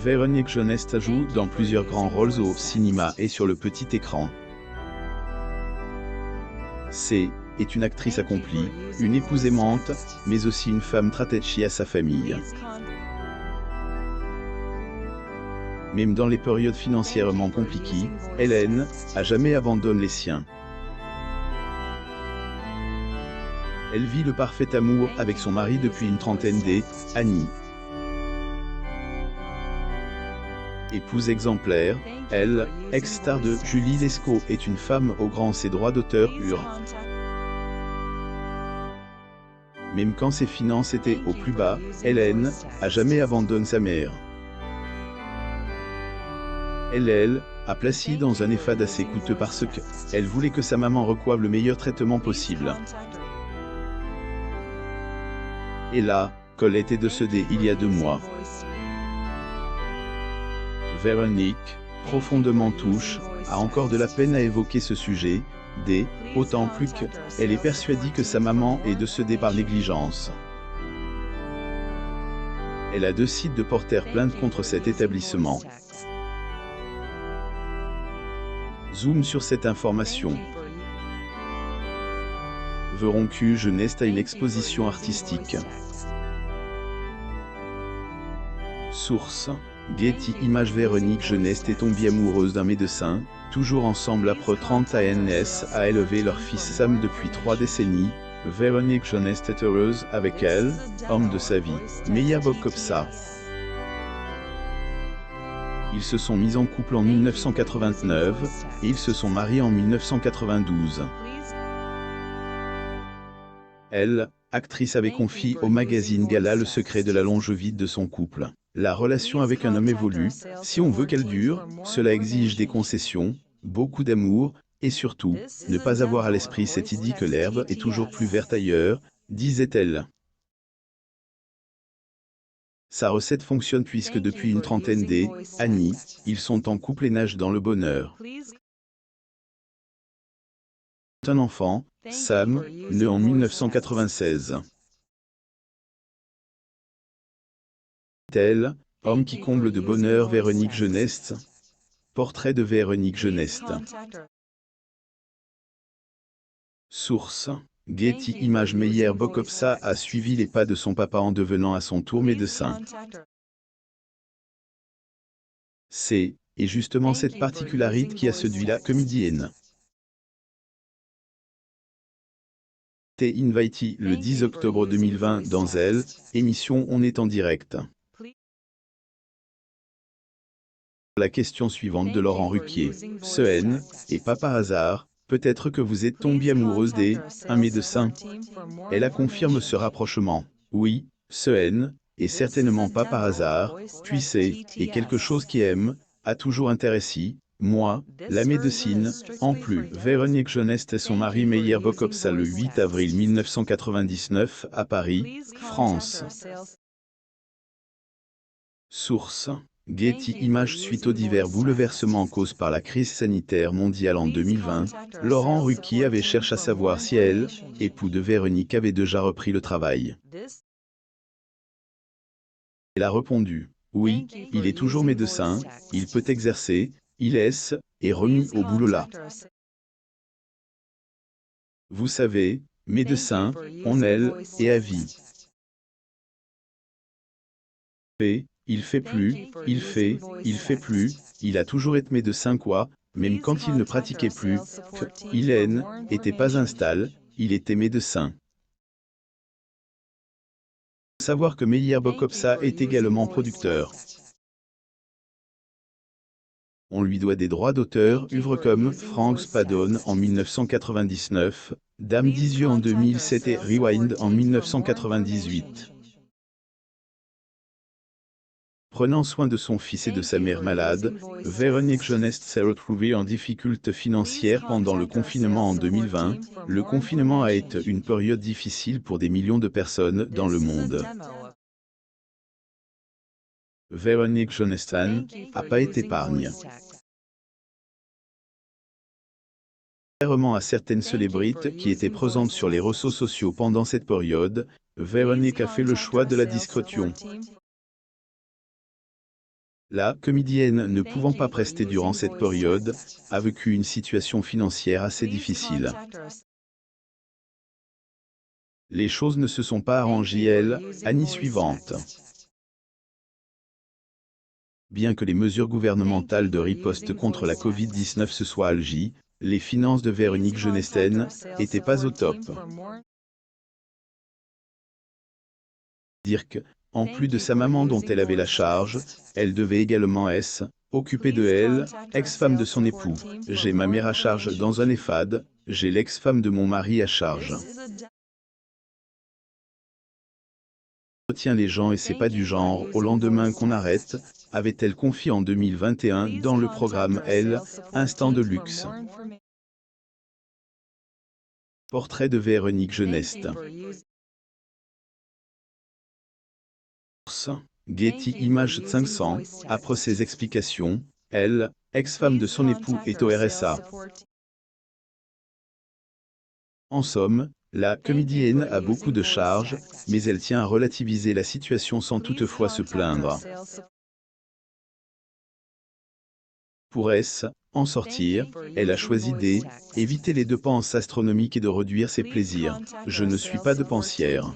Véronique Jeunesse joue dans plusieurs grands rôles au cinéma et sur le petit écran. C est une actrice accomplie, une épouse aimante, mais aussi une femme attachée à sa famille. Même dans les périodes financièrement compliquées, Hélène a jamais abandonné les siens. Elle vit le parfait amour avec son mari depuis une trentaine d'années. Épouse exemplaire, elle, ex-star de Julie Lescaut, est une femme au grand ses droits d'auteur purs. Même quand ses finances étaient au plus bas, Hélène a jamais abandonné sa mère. Elle a placé dans un EHPAD assez coûteux parce qu'elle voulait que sa maman reçoive le meilleur traitement possible. Et là, Colette est décédée il y a 2 mois. Véronique, profondément touche, a encore de la peine à évoquer ce sujet, autant plus qu'elle est persuadée que sa maman est décédée par négligence. Elle a décidé de porter plainte contre cet établissement. Zoom sur cette information. Véronique Jeunesse a une exposition artistique. Source: Getty Images. Véronique Jeunesse est tombée amoureuse d'un médecin, toujours ensemble après 30 ans, a élevé leur fils Sam depuis 3 décennies. Véronique Jeunesse est heureuse avec elle, homme de sa vie, Meia Bokopsa. Ils se sont mis en couple en 1989, et ils se sont mariés en 1992. Elle, actrice, avait confié au magazine Gala le secret de la longévité de son couple. La relation avec un homme évolue, si on veut qu'elle dure, cela exige des concessions, beaucoup d'amour, et surtout, ne pas avoir à l'esprit cette idée que l'herbe est toujours plus verte ailleurs, disait-elle. Sa recette fonctionne puisque depuis une trentaine d'années, ils sont en couple et nagent dans le bonheur. Un enfant, Sam, né en 1996. Tel, homme qui comble de bonheur Véronique Jeunesse. Portrait de Véronique Jeunesse. Source: Getty Images. Meia Bokopsa a suivi les pas de son papa en devenant à son tour médecin. C'est justement cette particularité qui a séduit la comédienne. T'es invité le 10 octobre 2020 dans Elle, émission On est en direct. La question suivante de Laurent Ruquier. Ce N, et pas par hasard, peut-être que vous êtes tombé amoureuse d'un médecin. Elle confirme ce rapprochement. Oui, ce N, et certainement pas par hasard, puis c'est quelque chose qui a toujours intéressé, moi, la médecine, en plus. Véronique Jeunesse et son mari Meia Bokopsa le 8 avril 1999 à Paris, France. Source: Getty Images. Suite aux divers bouleversements causés par la crise sanitaire mondiale en 2020, Laurent Ruquier avait cherché à savoir si elle, époux de Véronique, avait déjà repris le travail. Elle a répondu: oui, il est toujours médecin, il peut exercer, il est remis au boulot là. Vous savez, médecin, on est à vie. Il fait plus, il fait plus, il a toujours été médecin quoi, même quand il ne pratiquait plus, il n'était pas installé, il était médecin. Savoir que Meia Bokopsa est également producteur. On lui doit des droits d'auteur, œuvres comme Frank Spadone en 1999, Dame des yeux en 2007 et Rewind en 1998. Prenant soin de son fils et de sa mère malade, Véronique Jeunesse s'est retrouvée en difficulté financière pendant le confinement en 2020. Le confinement a été une période difficile pour des millions de personnes dans le monde. Véronique Jeunesse n'a pas été épargne. Contrairement à certaines célébrités qui étaient présentes sur les réseaux sociaux pendant cette période, Véronique a fait le choix de la discrétion. La comédienne, ne pouvant pas prester durant cette période, a vécu une situation financière assez difficile. Les choses ne se sont pas arrangées l'année suivante. Bien que les mesures gouvernementales de riposte contre la Covid-19 se soient allégies, les finances de Véronique Geneste n'étaient pas au top. Dire que, en plus de sa maman dont elle avait la charge, elle devait également s'occuper de elle, ex-femme de son époux. J'ai ma mère à charge dans un EHPAD, j'ai l'ex-femme de mon mari à charge. Retient les gens et c'est pas du genre au lendemain qu'on arrête, avait-elle confié en 2021 dans le programme Elle, Instant de luxe. Portrait de Véronique Geneste. Getty Images 500, après ses explications, elle, ex-femme de son époux est au RSA. En somme, la comédienne a beaucoup de charges, mais elle tient à relativiser la situation sans toutefois se plaindre. Pour en sortir, elle a choisi d'éviter les dépenses astronomiques et de réduire ses plaisirs. Je ne suis pas dépensière.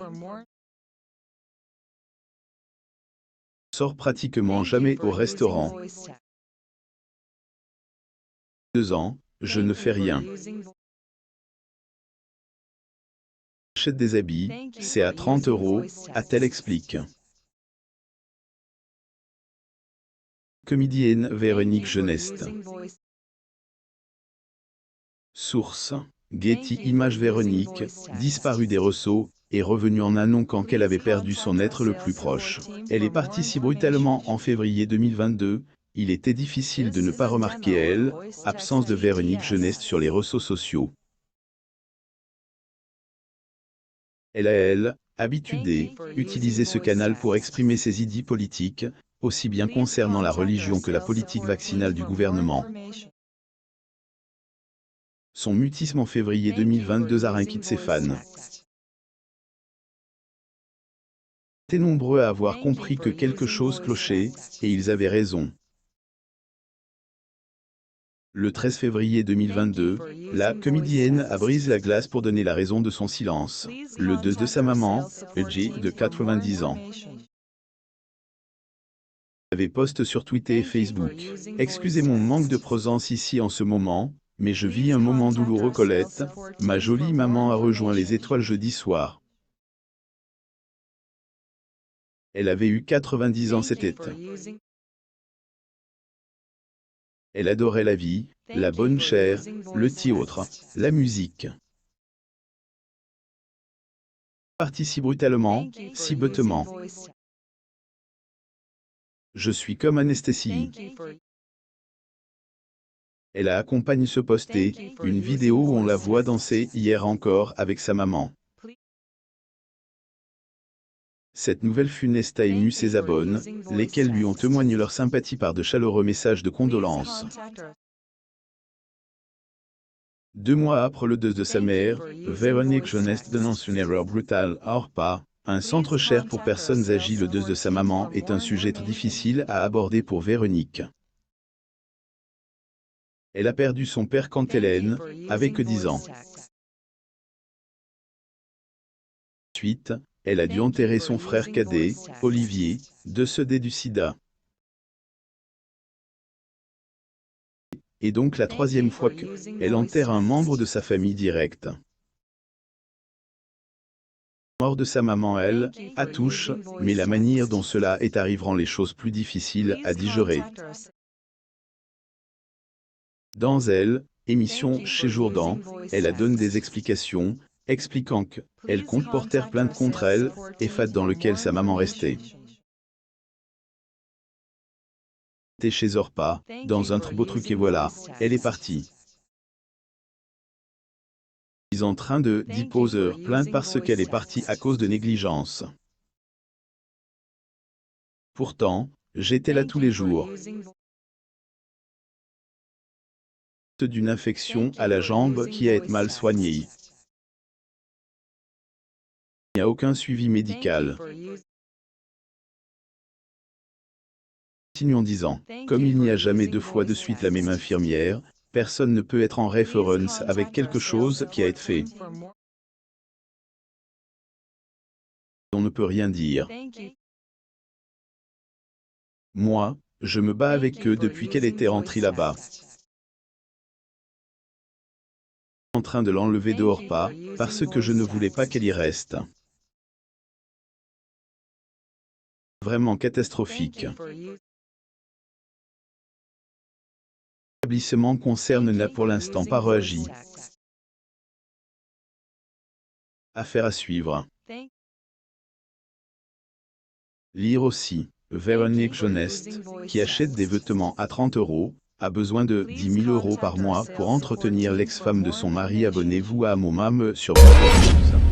Sors pratiquement jamais au restaurant. 2 ans, je ne fais rien. Achète des habits, c'est à 30 €, a-t-elle explique. Comédienne Véronique Geneste. Source. Getty Images. Véronique, disparue des réseaux, est revenue en un an quand elle avait perdu son être le plus proche. Elle est partie si brutalement en février 2022, il était difficile de ne pas remarquer l'absence de Véronique Geneste sur les réseaux sociaux. Elle a l'habitude d'utiliser ce canal pour exprimer ses idées politiques, aussi bien concernant la religion que la politique vaccinale du gouvernement. Son mutisme en février 2022 a inquiété ses fans. Ils étaient nombreux à avoir compris que quelque chose clochait, et ils avaient raison. Le 13 février 2022, la comédienne a brisé la glace pour donner la raison de son silence. Le deuil de sa maman, J, de 90 ans. Avait posté sur Twitter et Facebook. Excusez mon manque de présence ici en ce moment, mais je vis un moment douloureux. Colette, ma jolie maman a rejoint les étoiles jeudi soir. Elle avait eu 90 ans cet été. Elle adorait la vie, la bonne chair, le théâtre, la musique. Parti si brutalement, si bêtement. Je suis comme anesthésiée. Elle a accompagné ce posté, une vidéo où on la voit danser hier encore avec sa maman. Cette nouvelle funeste a ému ses abonnés, lesquels lui ont témoigné leur sympathie par de chaleureux messages de condoléances. 2 mois après le deuil de sa mère, Véronique Geneste dénonce une erreur brutale. Or pas, un centre cher pour personnes âgées. Le deuil de sa maman est un sujet très difficile à aborder pour Véronique. Elle a perdu son père quand elle avait que 10 ans. Ensuite, elle a dû enterrer son frère cadet, Olivier, décédé du sida. Et donc la troisième fois qu'elle enterre un membre de sa famille directe. Mort de sa maman, elle a touche, mais la manière dont cela est arrivé rend les choses plus difficiles à digérer. Dans elle, émission chez Jourdan, elle a donné des explications, expliquant qu'elle compte porter plainte contre elle, et FAT dans lequel sa maman restait. T'es chez Orpa, dans un très beau truc et voilà, elle est partie. Ils sont en train de déposer plainte parce qu'elle est partie à cause de négligence. Pourtant, j'étais là tous les jours. D'une infection à la jambe qui a été mal soignée. Il n'y a aucun suivi médical. continue en disant, comme il n'y a jamais deux fois de suite la même infirmière, personne ne peut être en référence avec quelque chose qui a été fait. On ne peut rien dire. Moi, je me bats avec eux depuis qu'elle était rentrée là-bas. En train de l'enlever dehors pas, parce que je ne voulais pas qu'elle y reste. Vraiment catastrophique. L'établissement concerne n'a pour l'instant pas réagi. Affaire à suivre. Lire aussi. Véronique Jonest, qui achète des vêtements à 30 €, a besoin de 10 000 € par mois pour entretenir l'ex-femme de son mari. Abonnez-vous à mon mame sur Beetlejuice.